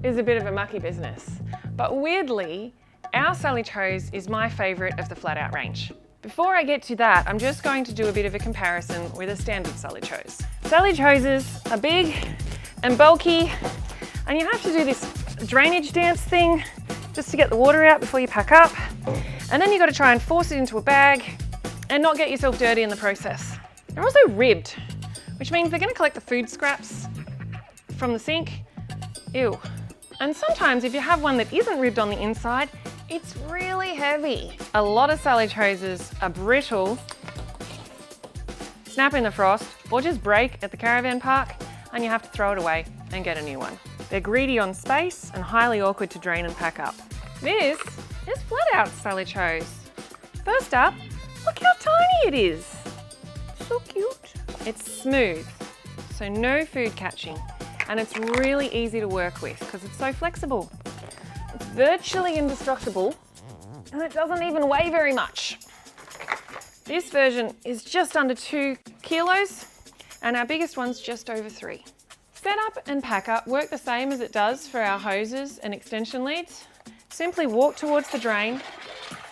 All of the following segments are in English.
is a bit of a mucky business, but weirdly, our Sullage hose is my favourite of the flat out range. Before I get to that, I'm just going to do a bit of a comparison with a standard Sullage hose. Sullage hoses are big and bulky, and you have to do this drainage dance thing just to get the water out before you pack up. And then you've got to try and force it into a bag and not get yourself dirty in the process. They're also ribbed, which means they're going to collect the food scraps from the sink. Ew. And sometimes if you have one that isn't ribbed on the inside, it's really heavy. A lot of Sullage hoses are brittle, snap in the frost, or just break at the caravan park, and you have to throw it away and get a new one. They're greedy on space and highly awkward to drain and pack up. This is flat out Sullage hose. First up, look how tiny it is. So cute. It's smooth, so no food catching, and it's really easy to work with because it's so flexible. It's virtually indestructible, and it doesn't even weigh very much. This version is just under 2 kilos, and our biggest one's just over 3. Set up and pack up work the same as it does for our hoses and extension leads. Simply walk towards the drain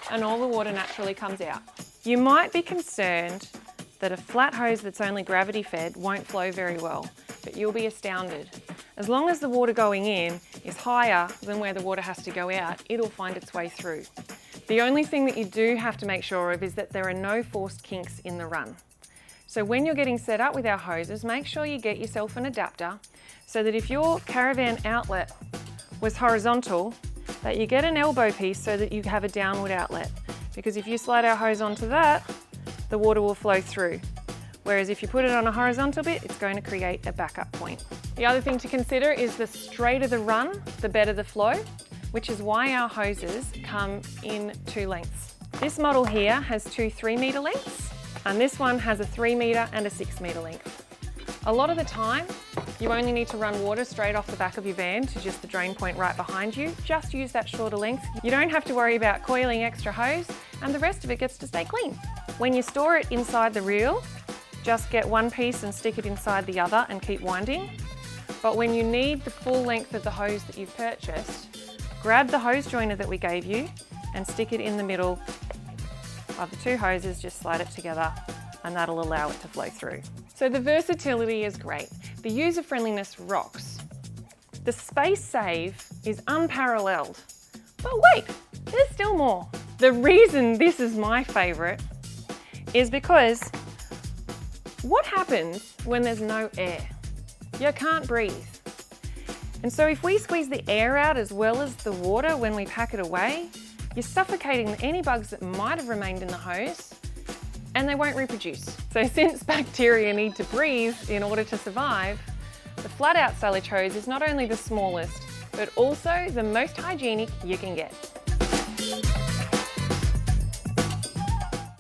and all the water naturally comes out. You might be concerned that a flat hose that's only gravity fed won't flow very well, but you'll be astounded. As long as the water going in is higher than where the water has to go out, it'll find its way through. The only thing that you do have to make sure of is that there are no forced kinks in the run. So when you're getting set up with our hoses, make sure you get yourself an adapter so that if your caravan outlet was horizontal, that you get an elbow piece so that you have a downward outlet. Because if you slide our hose onto that, the water will flow through. Whereas if you put it on a horizontal bit, it's going to create a backup point. The other thing to consider is the straighter the run, the better the flow, which is why our hoses come in 2 lengths. This model here has 2 3-metre lengths, and this one has a 3-metre and a 6-metre length. A lot of the time, you only need to run water straight off the back of your van to just the drain point right behind you. Just use that shorter length. You don't have to worry about coiling extra hose, and the rest of it gets to stay clean. When you store it inside the reel, just get one piece and stick it inside the other and keep winding. But when you need the full length of the hose that you've purchased, grab the hose joiner that we gave you and stick it in the middle of the 2 hoses, just slide it together, and that'll allow it to flow through. So the versatility is great. The user-friendliness rocks. The space save is unparalleled. But wait, there's still more. The reason this is my favourite is because what happens when there's no air? You can't breathe. And so if we squeeze the air out as well as the water when we pack it away, you're suffocating any bugs that might have remained in the hose, and they won't reproduce. So since bacteria need to breathe in order to survive, the flat out Sullage hose is not only the smallest, but also the most hygienic you can get.